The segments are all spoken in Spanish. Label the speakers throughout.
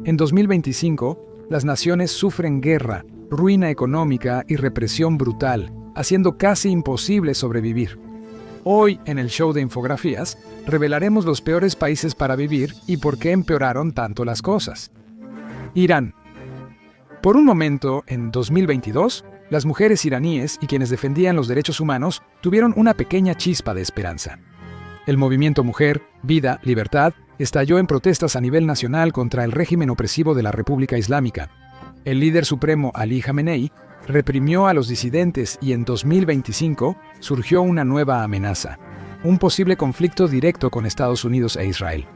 Speaker 1: En 2025, las naciones sufren guerra, ruina económica y represión brutal, haciendo casi imposible sobrevivir. Hoy, en el show de infografías, revelaremos los peores países para vivir y por qué empeoraron tanto las cosas. Irán. Por un momento, en 2022, las mujeres iraníes y quienes defendían los derechos humanos tuvieron una pequeña chispa de esperanza. El movimiento Mujer, Vida, Libertad estalló en protestas a nivel nacional contra el régimen opresivo de la República Islámica. El líder supremo Ali Jamenei reprimió a los disidentes y en 2025 surgió una nueva amenaza, un posible conflicto directo con Estados Unidos e Israel.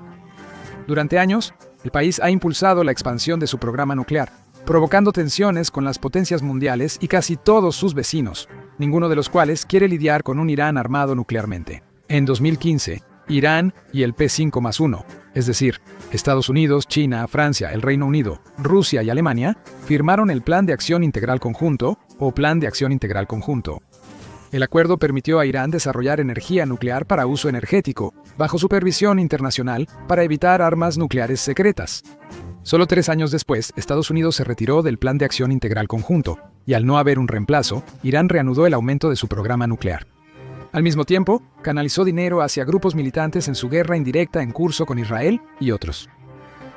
Speaker 1: Durante años, el país ha impulsado la expansión de su programa nuclear, provocando tensiones con las potencias mundiales y casi todos sus vecinos, ninguno de los cuales quiere lidiar con un Irán armado nuclearmente. En 2015, Irán y el P5+1, es decir, Estados Unidos, China, Francia, el Reino Unido, Rusia y Alemania, firmaron el Plan de Acción Integral Conjunto, o Plan de Acción Integral Conjunto. El acuerdo permitió a Irán desarrollar energía nuclear para uso energético, bajo supervisión internacional, para evitar armas nucleares secretas. Solo 3 años después, Estados Unidos se retiró del Plan de Acción Integral Conjunto, y al no haber un reemplazo, Irán reanudó el aumento de su programa nuclear. Al mismo tiempo, canalizó dinero hacia grupos militantes en su guerra indirecta en curso con Israel y otros.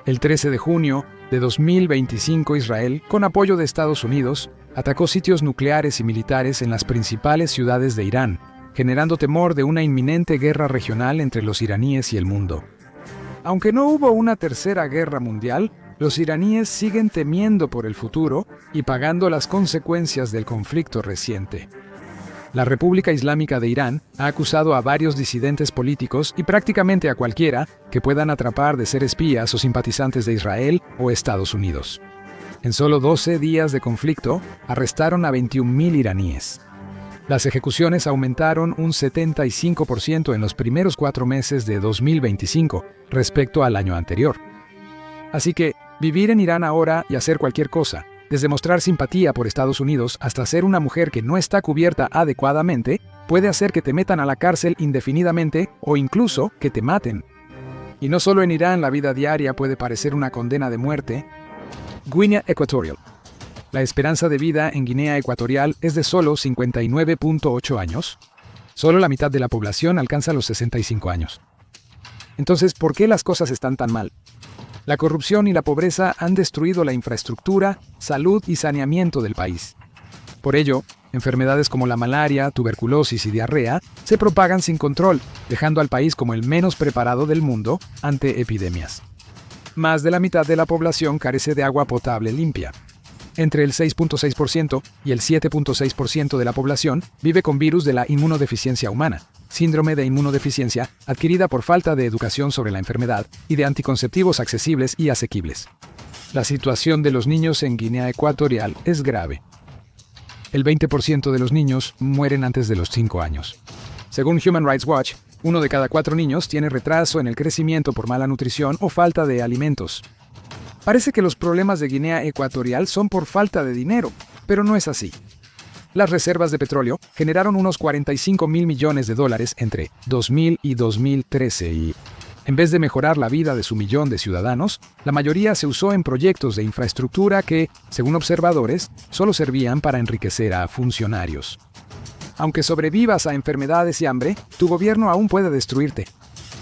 Speaker 1: El 13 de junio de 2025, Israel, con apoyo de Estados Unidos, atacó sitios nucleares y militares en las principales ciudades de Irán, generando temor de una inminente guerra regional entre los iraníes y el mundo. Aunque no hubo una tercera guerra mundial, los iraníes siguen temiendo por el futuro y pagando las consecuencias del conflicto reciente. La República Islámica de Irán ha acusado a varios disidentes políticos y prácticamente a cualquiera que puedan atrapar de ser espías o simpatizantes de Israel o Estados Unidos. En solo 12 días de conflicto, arrestaron a 21.000 iraníes. Las ejecuciones aumentaron un 75% en los primeros 4 meses de 2025 respecto al año anterior. Así que, vivir en Irán ahora y hacer cualquier cosa, desde mostrar simpatía por Estados Unidos hasta ser una mujer que no está cubierta adecuadamente, puede hacer que te metan a la cárcel indefinidamente o incluso que te maten. Y no solo en Irán la vida diaria puede parecer una condena de muerte. Guinea Equatorial. La esperanza de vida en Guinea Ecuatorial es de solo 59.8 años. Solo la mitad de la población alcanza los 65 años. Entonces, ¿por qué las cosas están tan mal? La corrupción y la pobreza han destruido la infraestructura, salud y saneamiento del país. Por ello, enfermedades como la malaria, tuberculosis y diarrea se propagan sin control, dejando al país como el menos preparado del mundo ante epidemias. Más de la mitad de la población carece de agua potable limpia. Entre el 6.6% y el 7.6% de la población vive con virus de la inmunodeficiencia humana, síndrome de inmunodeficiencia adquirida por falta de educación sobre la enfermedad y de anticonceptivos accesibles y asequibles. La situación de los niños en Guinea Ecuatorial es grave. El 20% de los niños mueren antes de los 5 años. Según Human Rights Watch, 1 de cada 4 niños tiene retraso en el crecimiento por mala nutrición o falta de alimentos. Parece que los problemas de Guinea Ecuatorial son por falta de dinero, pero no es así. Las reservas de petróleo generaron unos 45.000 millones de dólares entre 2000 y 2013 y, en vez de mejorar la vida de su millón de ciudadanos, la mayoría se usó en proyectos de infraestructura que, según observadores, solo servían para enriquecer a funcionarios. Aunque sobrevivas a enfermedades y hambre, tu gobierno aún puede destruirte.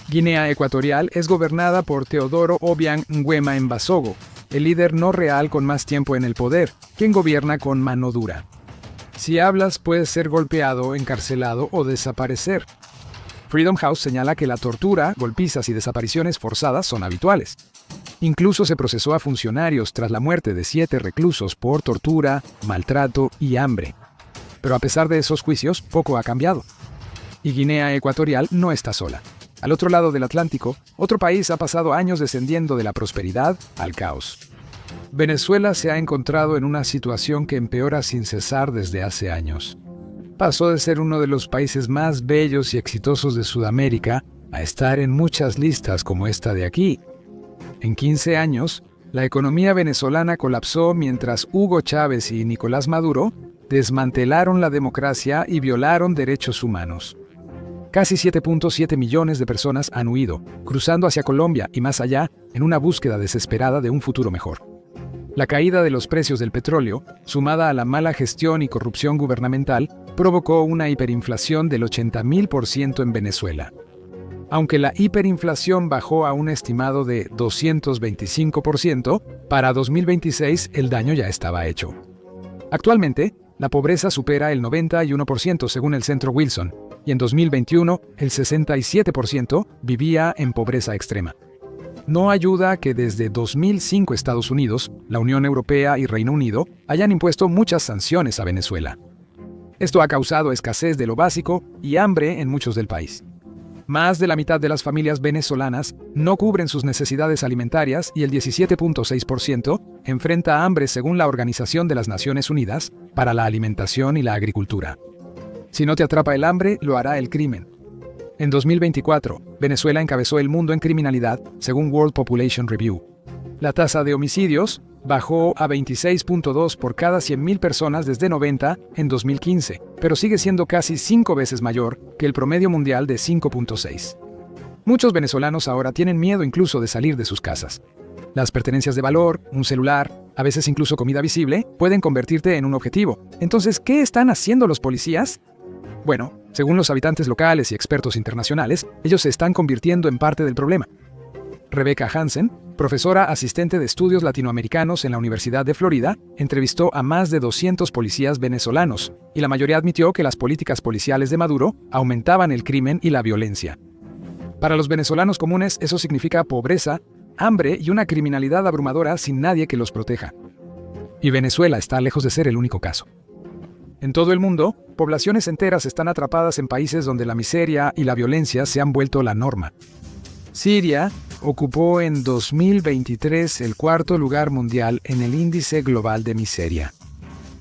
Speaker 1: Guinea Ecuatorial es gobernada por Teodoro Obiang Nguema Mbasogo, el líder no real con más tiempo en el poder, quien gobierna con mano dura. Si hablas, puedes ser golpeado, encarcelado o desaparecer. Freedom House señala que la tortura, golpizas y desapariciones forzadas son habituales. Incluso se procesó a funcionarios tras la muerte de 7 reclusos por tortura, maltrato y hambre. Pero a pesar de esos juicios, poco ha cambiado. Y Guinea Ecuatorial no está sola. Al otro lado del Atlántico, otro país ha pasado años descendiendo de la prosperidad al caos. Venezuela se ha encontrado en una situación que empeora sin cesar desde hace años. Pasó de ser uno de los países más bellos y exitosos de Sudamérica a estar en muchas listas como esta de aquí. En 15 años, la economía venezolana colapsó mientras Hugo Chávez y Nicolás Maduro desmantelaron la democracia y violaron derechos humanos. casi 7.7 millones de personas han huido, cruzando hacia Colombia y más allá en una búsqueda desesperada de un futuro mejor. La caída de los precios del petróleo, sumada a la mala gestión y corrupción gubernamental, provocó una hiperinflación del 80.000% en Venezuela. Aunque la hiperinflación bajó a un estimado de 225%, para 2026 el daño ya estaba hecho. Actualmente, la pobreza supera el 91% según el Centro Wilson, y en 2021 el 67% vivía en pobreza extrema. No ayuda que desde 2005 Estados Unidos, la Unión Europea y Reino Unido hayan impuesto muchas sanciones a Venezuela. Esto ha causado escasez de lo básico y hambre en muchos del país. Más de la mitad de las familias venezolanas no cubren sus necesidades alimentarias y el 17.6% enfrenta hambre según la Organización de las Naciones Unidas para la Alimentación y la Agricultura. Si no te atrapa el hambre, lo hará el crimen. En 2024, Venezuela encabezó el mundo en criminalidad, según World Population Review. La tasa de homicidios bajó a 26.2 por cada 100.000 personas desde 90 en 2015, pero sigue siendo casi 5 veces mayor que el promedio mundial de 5.6. Muchos venezolanos ahora tienen miedo incluso de salir de sus casas. Las pertenencias de valor, un celular, a veces incluso comida visible, pueden convertirte en un objetivo. Entonces, ¿qué están haciendo los policías? Bueno, según los habitantes locales y expertos internacionales, ellos se están convirtiendo en parte del problema. Rebecca Hansen, profesora asistente de estudios latinoamericanos en la Universidad de Florida, entrevistó a más de 200 policías venezolanos, y la mayoría admitió que las políticas policiales de Maduro aumentaban el crimen y la violencia. Para los venezolanos comunes, eso significa pobreza, hambre y una criminalidad abrumadora sin nadie que los proteja. Y Venezuela está lejos de ser el único caso. En todo el mundo, poblaciones enteras están atrapadas en países donde la miseria y la violencia se han vuelto la norma. Siria ocupó en 2023 el cuarto lugar mundial en el índice global de miseria.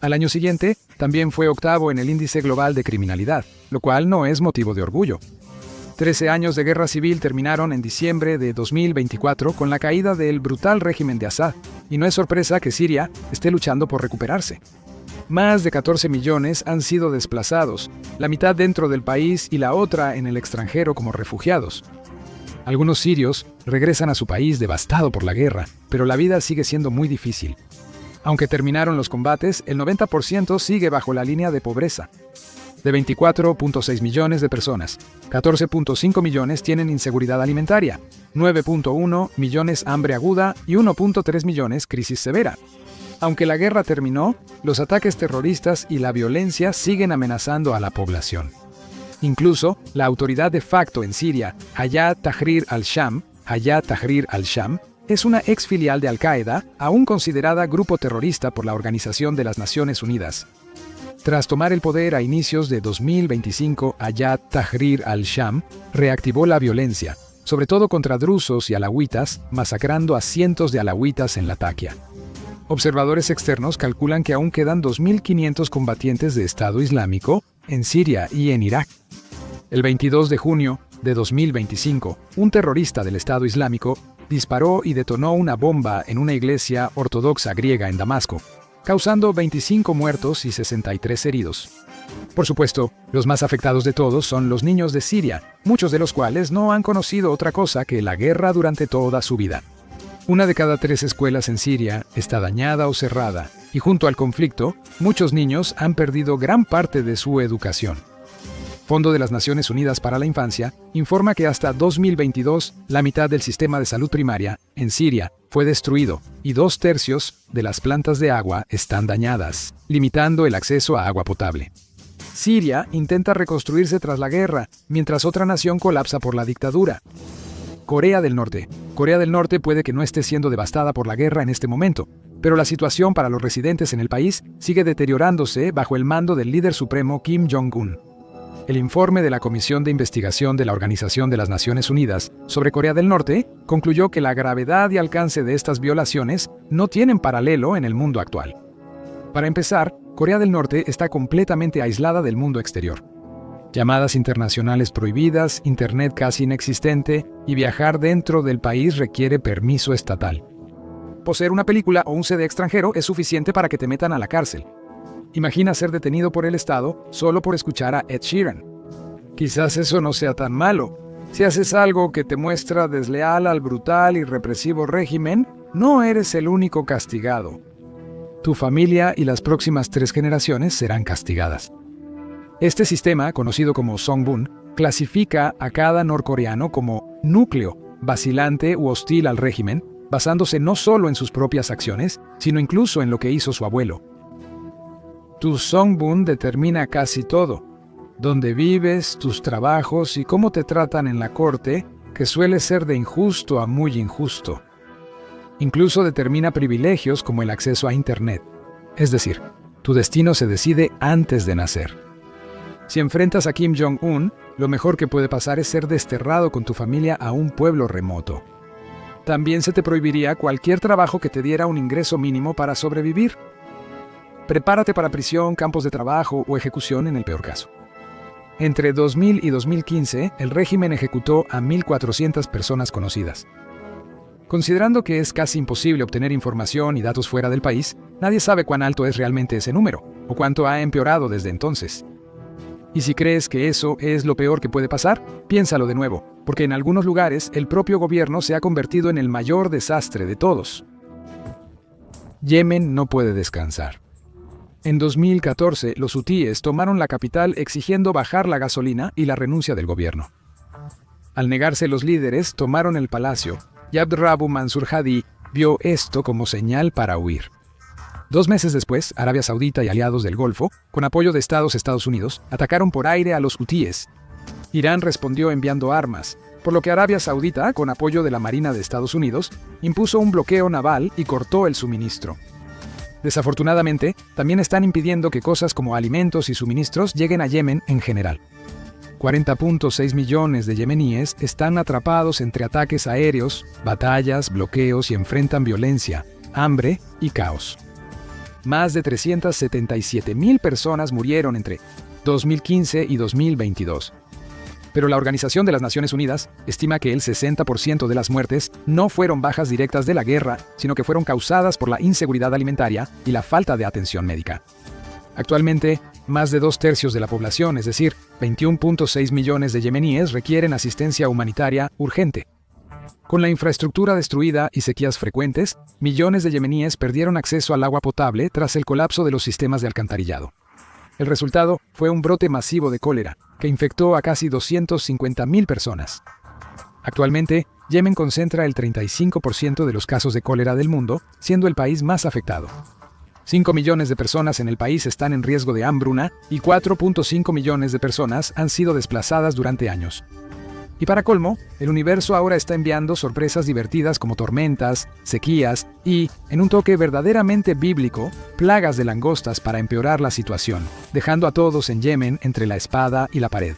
Speaker 1: Al año siguiente, también fue octavo en el índice global de criminalidad, lo cual no es motivo de orgullo. 13 años de guerra civil terminaron en diciembre de 2024 con la caída del brutal régimen de Assad, y no es sorpresa que Siria esté luchando por recuperarse. Más de 14 millones han sido desplazados, la mitad dentro del país y la otra en el extranjero como refugiados. Algunos sirios regresan a su país devastado por la guerra, pero la vida sigue siendo muy difícil. Aunque terminaron los combates, el 90% sigue bajo la línea de pobreza. De 24.6 millones de personas, 14.5 millones tienen inseguridad alimentaria, 9.1 millones hambre aguda y 1.3 millones crisis severa. Aunque la guerra terminó, los ataques terroristas y la violencia siguen amenazando a la población. Incluso, la autoridad de facto en Siria, Hayat Tahrir al-Sham, es una exfilial de Al-Qaeda, aún considerada grupo terrorista por la Organización de las Naciones Unidas. Tras tomar el poder a inicios de 2025, Hayat Tahrir al-Sham reactivó la violencia, sobre todo contra drusos y alawitas, masacrando a cientos de alawitas en Latakia. Observadores externos calculan que aún quedan 2.500 combatientes de Estado Islámico en Siria y en Irak. El 22 de junio de 2025, un terrorista del Estado Islámico disparó y detonó una bomba en una iglesia ortodoxa griega en Damasco, causando 25 muertos y 63 heridos. Por supuesto, los más afectados de todos son los niños de Siria, muchos de los cuales no han conocido otra cosa que la guerra durante toda su vida. 1 de cada 3 escuelas en Siria está dañada o cerrada, y junto al conflicto, muchos niños han perdido gran parte de su educación. Fondo de las Naciones Unidas para la Infancia informa que hasta 2022 la mitad del sistema de salud primaria en Siria fue destruido y 2/3 de las plantas de agua están dañadas, limitando el acceso a agua potable. Siria intenta reconstruirse tras la guerra, mientras otra nación colapsa por la dictadura. Corea del Norte. Corea del Norte puede que no esté siendo devastada por la guerra en este momento, pero la situación para los residentes en el país sigue deteriorándose bajo el mando del líder supremo Kim Jong-un. El informe de la Comisión de Investigación de la Organización de las Naciones Unidas sobre Corea del Norte concluyó que la gravedad y alcance de estas violaciones no tienen paralelo en el mundo actual. Para empezar, Corea del Norte está completamente aislada del mundo exterior. Llamadas internacionales prohibidas, internet casi inexistente y viajar dentro del país requiere permiso estatal. Poseer una película o un CD extranjero es suficiente para que te metan a la cárcel. Imagina ser detenido por el Estado solo por escuchar a Ed Sheeran. Quizás eso no sea tan malo. Si haces algo que te muestra desleal al brutal y represivo régimen, no eres el único castigado. Tu familia y las próximas 3 generaciones serán castigadas. Este sistema, conocido como Songbun, clasifica a cada norcoreano como núcleo, vacilante u hostil al régimen, basándose no solo en sus propias acciones, sino incluso en lo que hizo su abuelo. Tu Songbun determina casi todo: dónde vives, tus trabajos y cómo te tratan en la corte, que suele ser de injusto a muy injusto. Incluso determina privilegios como el acceso a Internet. Es decir, tu destino se decide antes de nacer. Si enfrentas a Kim Jong-un, lo mejor que puede pasar es ser desterrado con tu familia a un pueblo remoto. También se te prohibiría cualquier trabajo que te diera un ingreso mínimo para sobrevivir. Prepárate para prisión, campos de trabajo o ejecución en el peor caso. Entre 2000 y 2015, el régimen ejecutó a 1.400 personas conocidas. Considerando que es casi imposible obtener información y datos fuera del país, nadie sabe cuán alto es realmente ese número, o cuánto ha empeorado desde entonces. Y si crees que eso es lo peor que puede pasar, piénsalo de nuevo, porque en algunos lugares el propio gobierno se ha convertido en el mayor desastre de todos. Yemen no puede descansar. En 2014, los hutíes tomaron la capital exigiendo bajar la gasolina y la renuncia del gobierno. Al negarse los líderes, tomaron el palacio, y Abdurrabbu Mansur Hadi vio esto como señal para huir. 2 meses después, Arabia Saudita y aliados del Golfo, con apoyo de Estados Unidos, atacaron por aire a los hutíes. Irán respondió enviando armas, por lo que Arabia Saudita, con apoyo de la Marina de Estados Unidos, impuso un bloqueo naval y cortó el suministro. Desafortunadamente, también están impidiendo que cosas como alimentos y suministros lleguen a Yemen en general. 40.6 millones de yemeníes están atrapados entre ataques aéreos, batallas, bloqueos y enfrentan violencia, hambre y caos. Más de 377.000 personas murieron entre 2015 y 2022. Pero la Organización de las Naciones Unidas estima que el 60% de las muertes no fueron bajas directas de la guerra, sino que fueron causadas por la inseguridad alimentaria y la falta de atención médica. Actualmente, más de 2/3 de la población, es decir, 21.6 millones de yemeníes, requieren asistencia humanitaria urgente. Con la infraestructura destruida y sequías frecuentes, millones de yemeníes perdieron acceso al agua potable tras el colapso de los sistemas de alcantarillado. El resultado fue un brote masivo de cólera, que infectó a casi 250.000 personas. Actualmente, Yemen concentra el 35% de los casos de cólera del mundo, siendo el país más afectado. 5 millones de personas en el país están en riesgo de hambruna y 4.5 millones de personas han sido desplazadas durante años. Y para colmo, el universo ahora está enviando sorpresas divertidas como tormentas, sequías y, en un toque verdaderamente bíblico, plagas de langostas para empeorar la situación, dejando a todos en Yemen entre la espada y la pared.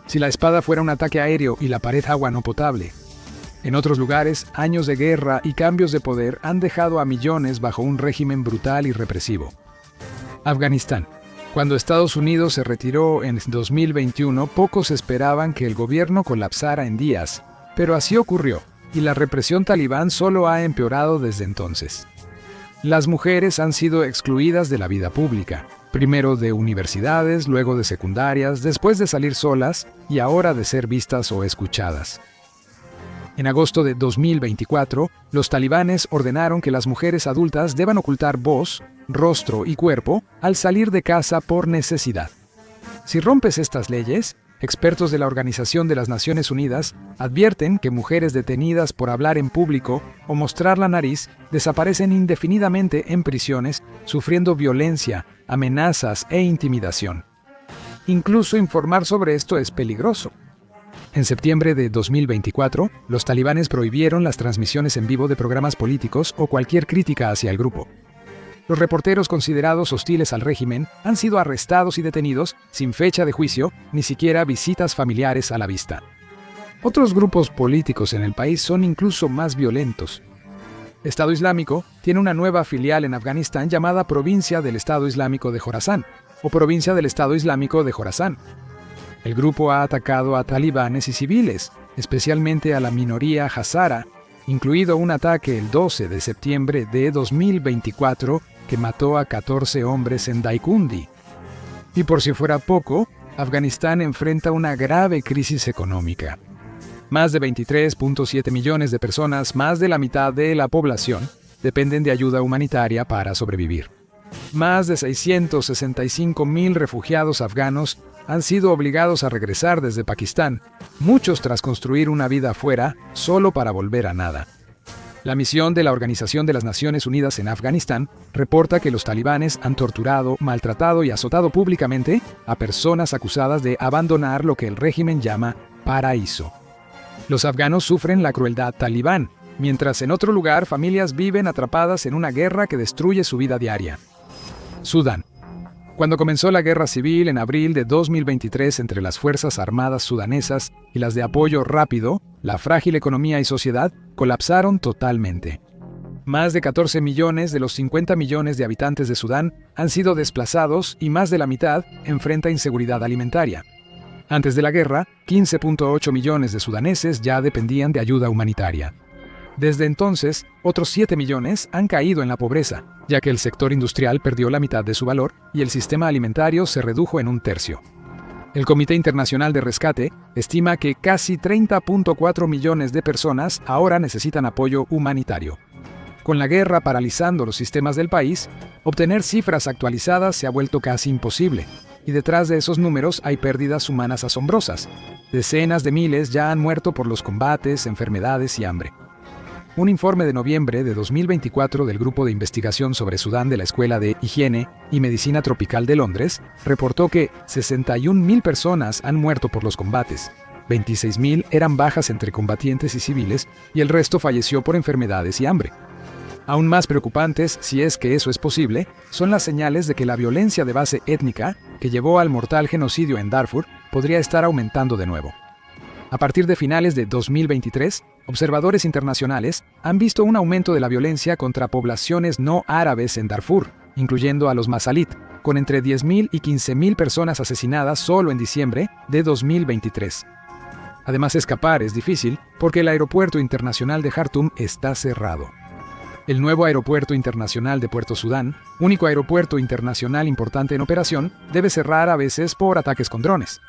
Speaker 1: Si la espada fuera un ataque aéreo y la pared agua no potable. En otros lugares, años de guerra y cambios de poder han dejado a millones bajo un régimen brutal y represivo. Afganistán. Cuando Estados Unidos se retiró en 2021, pocos esperaban que el gobierno colapsara en días, pero así ocurrió, y la represión talibán solo ha empeorado desde entonces. Las mujeres han sido excluidas de la vida pública, primero de universidades, luego de secundarias, después de salir solas y ahora de ser vistas o escuchadas. En agosto de 2024, los talibanes ordenaron que las mujeres adultas deban ocultar voz, rostro y cuerpo al salir de casa por necesidad. Si rompes estas leyes, expertos de la Organización de las Naciones Unidas advierten que mujeres detenidas por hablar en público o mostrar la nariz desaparecen indefinidamente en prisiones, sufriendo violencia, amenazas e intimidación. Incluso informar sobre esto es peligroso. En septiembre de 2024, los talibanes prohibieron las transmisiones en vivo de programas políticos o cualquier crítica hacia el grupo. Los reporteros considerados hostiles al régimen han sido arrestados y detenidos sin fecha de juicio, ni siquiera visitas familiares a la vista. Otros grupos políticos en el país son incluso más violentos. Estado Islámico tiene una nueva filial en Afganistán llamada Provincia del Estado Islámico de Jorasán, o Provincia del Estado Islámico de Jorasán. El grupo ha atacado a talibanes y civiles, especialmente a la minoría hazara, incluido un ataque el 12 de septiembre de 2024 que mató a 14 hombres en Daikundi. Y por si fuera poco, Afganistán enfrenta una grave crisis económica. Más de 23.7 millones de personas, más de la mitad de la población, dependen de ayuda humanitaria para sobrevivir. Más de 665.000 refugiados afganos han sido obligados a regresar desde Pakistán, muchos tras construir una vida afuera solo para volver a nada. La misión de la Organización de las Naciones Unidas en Afganistán reporta que los talibanes han torturado, maltratado y azotado públicamente a personas acusadas de abandonar lo que el régimen llama paraíso. Los afganos sufren la crueldad talibán, mientras en otro lugar familias viven atrapadas en una guerra que destruye su vida diaria. Sudán. Cuando comenzó la guerra civil en abril de 2023 entre las Fuerzas Armadas sudanesas y las de apoyo rápido, la frágil economía y sociedad colapsaron totalmente. Más de 14 millones de los 50 millones de habitantes de Sudán han sido desplazados y más de la mitad enfrenta inseguridad alimentaria. Antes de la guerra, 15.8 millones de sudaneses ya dependían de ayuda humanitaria. Desde entonces, otros 7 millones han caído en la pobreza, ya que el sector industrial perdió la mitad de su valor y el sistema alimentario se redujo en un tercio. El Comité Internacional de Rescate estima que casi 30.4 millones de personas ahora necesitan apoyo humanitario. Con la guerra paralizando los sistemas del país, obtener cifras actualizadas se ha vuelto casi imposible, y detrás de esos números hay pérdidas humanas asombrosas. Decenas de miles ya han muerto por los combates, enfermedades y hambre. Un informe de noviembre de 2024 del Grupo de Investigación sobre Sudán de la Escuela de Higiene y Medicina Tropical de Londres reportó que 61.000 personas han muerto por los combates, 26.000 eran bajas entre combatientes y civiles y el resto falleció por enfermedades y hambre. Aún más preocupantes, si es que eso es posible, son las señales de que la violencia de base étnica, que llevó al mortal genocidio en Darfur, podría estar aumentando de nuevo. A partir de finales de 2023, observadores internacionales han visto un aumento de la violencia contra poblaciones no árabes en Darfur, incluyendo a los Masalit, con entre 10.000 y 15.000 personas asesinadas solo en diciembre de 2023. Además, escapar es difícil porque el aeropuerto internacional de Jartum está cerrado. El nuevo aeropuerto internacional de Puerto Sudán, único aeropuerto internacional importante en operación, debe cerrar a veces por ataques con drones.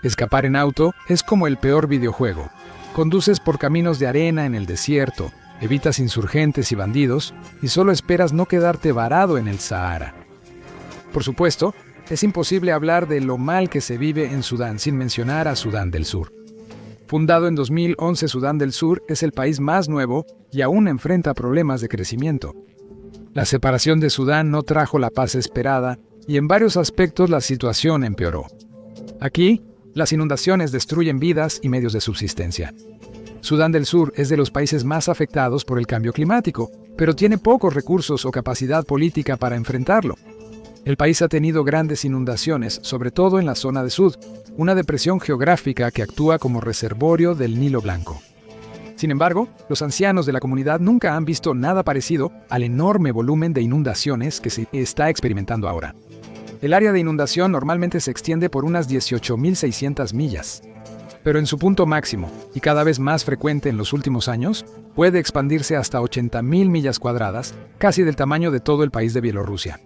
Speaker 1: Escapar en auto es como el peor videojuego. Conduces por caminos de arena en el desierto, evitas insurgentes y bandidos, y solo esperas no quedarte varado en el Sahara. Por supuesto, es imposible hablar de lo mal que se vive en Sudán sin mencionar a Sudán del Sur. Fundado en 2011, Sudán del Sur es el país más nuevo y aún enfrenta problemas de crecimiento. La separación de Sudán no trajo la paz esperada y en varios aspectos la situación empeoró. Aquí, las inundaciones destruyen vidas y medios de subsistencia. Sudán del Sur es de los países más afectados por el cambio climático, pero tiene pocos recursos o capacidad política para enfrentarlo. El país ha tenido grandes inundaciones, sobre todo en la zona de Sud, una depresión geográfica que actúa como reservorio del Nilo Blanco. Sin embargo, los ancianos de la comunidad nunca han visto nada parecido al enorme volumen de inundaciones que se está experimentando ahora. El área de inundación normalmente se extiende por unas 18.600 millas, pero en su punto máximo, y cada vez más frecuente en los últimos años, puede expandirse hasta 80.000 millas cuadradas, casi del tamaño de todo el país de Bielorrusia.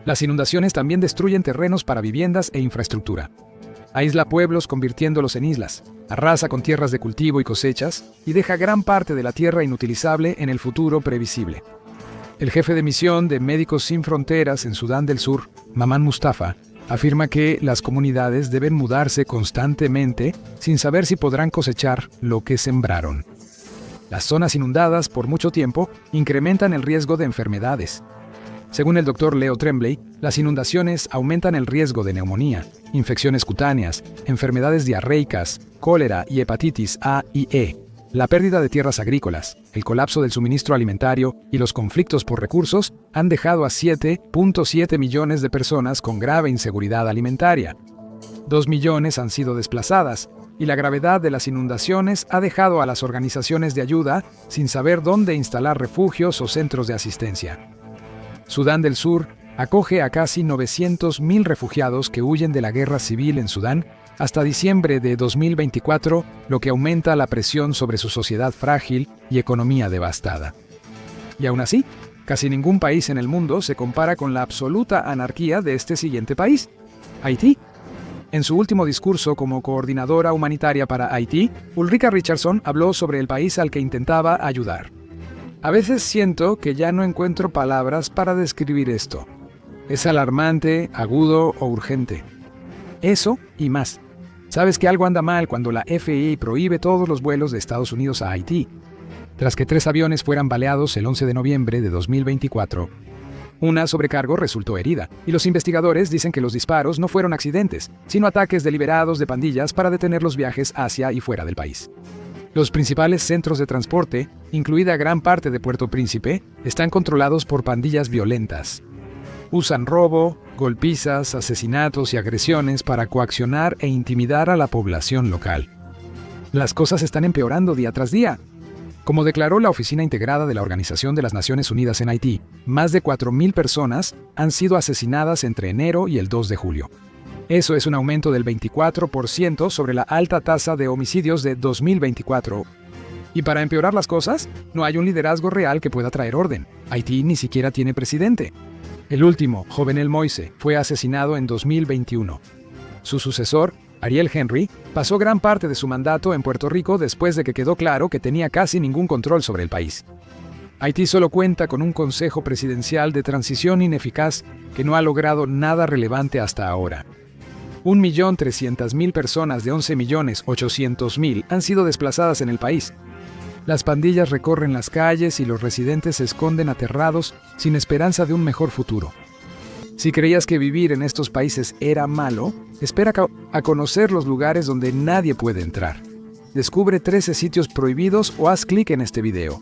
Speaker 1: Las inundaciones también destruyen terrenos para viviendas e infraestructura. Aísla pueblos convirtiéndolos en islas, arrasa con tierras de cultivo y cosechas, y deja gran parte de la tierra inutilizable en el futuro previsible. El jefe de misión de Médicos Sin Fronteras en Sudán del Sur, Maman Mustafa, afirma que las comunidades deben mudarse constantemente sin saber si podrán cosechar lo que sembraron. Las zonas inundadas por mucho tiempo incrementan el riesgo de enfermedades. Según el Dr. Leo Tremblay, las inundaciones aumentan el riesgo de neumonía, infecciones cutáneas, enfermedades diarreicas, cólera y hepatitis A y E, la pérdida de tierras agrícolas, el colapso del suministro alimentario y los conflictos por recursos han dejado a 7.7 millones de personas con grave inseguridad alimentaria. 2 millones han sido desplazadas, y la gravedad de las inundaciones ha dejado a las organizaciones de ayuda sin saber dónde instalar refugios o centros de asistencia. Sudán del Sur acoge a casi 900.000 refugiados que huyen de la guerra civil en Sudán hasta diciembre de 2024, lo que aumenta la presión sobre su sociedad frágil y economía devastada. Y aún así, casi ningún país en el mundo se compara con la absoluta anarquía de este siguiente país, Haití. En su último discurso como coordinadora humanitaria para Haití, Ulrika Richardson habló sobre el país al que intentaba ayudar. A veces siento que ya no encuentro palabras para describir esto. Es alarmante, agudo o urgente. Eso y más. Sabes que algo anda mal cuando la FAA prohíbe todos los vuelos de Estados Unidos a Haití. Tras que 3 aviones fueran baleados el 11 de noviembre de 2024, una sobrecargo resultó herida, y los investigadores dicen que los disparos no fueron accidentes, sino ataques deliberados de pandillas para detener los viajes hacia y fuera del país. Los principales centros de transporte, incluida gran parte de Puerto Príncipe, están controlados por pandillas violentas. Usan robo, golpizas, asesinatos y agresiones para coaccionar e intimidar a la población local. Las cosas están empeorando día tras día. Como declaró la Oficina Integrada de la Organización de las Naciones Unidas en Haití, más de 4.000 personas han sido asesinadas entre enero y el 2 de julio. Eso es un aumento del 24% sobre la alta tasa de homicidios de 2024. Y para empeorar las cosas, no hay un liderazgo real que pueda traer orden. Haití ni siquiera tiene presidente. El último, Jovenel Moïse, fue asesinado en 2021. Su sucesor, Ariel Henry, pasó gran parte de su mandato en Puerto Rico después de que quedó claro que tenía casi ningún control sobre el país. Haití solo cuenta con un consejo presidencial de transición ineficaz que no ha logrado nada relevante hasta ahora. 1.300.000 personas de 11.800.000 han sido desplazadas en el país. Las pandillas recorren las calles y los residentes se esconden aterrados sin esperanza de un mejor futuro. Si creías que vivir en estos países era malo, espera a conocer los lugares donde nadie puede entrar. Descubre 13 sitios prohibidos o haz clic en este video.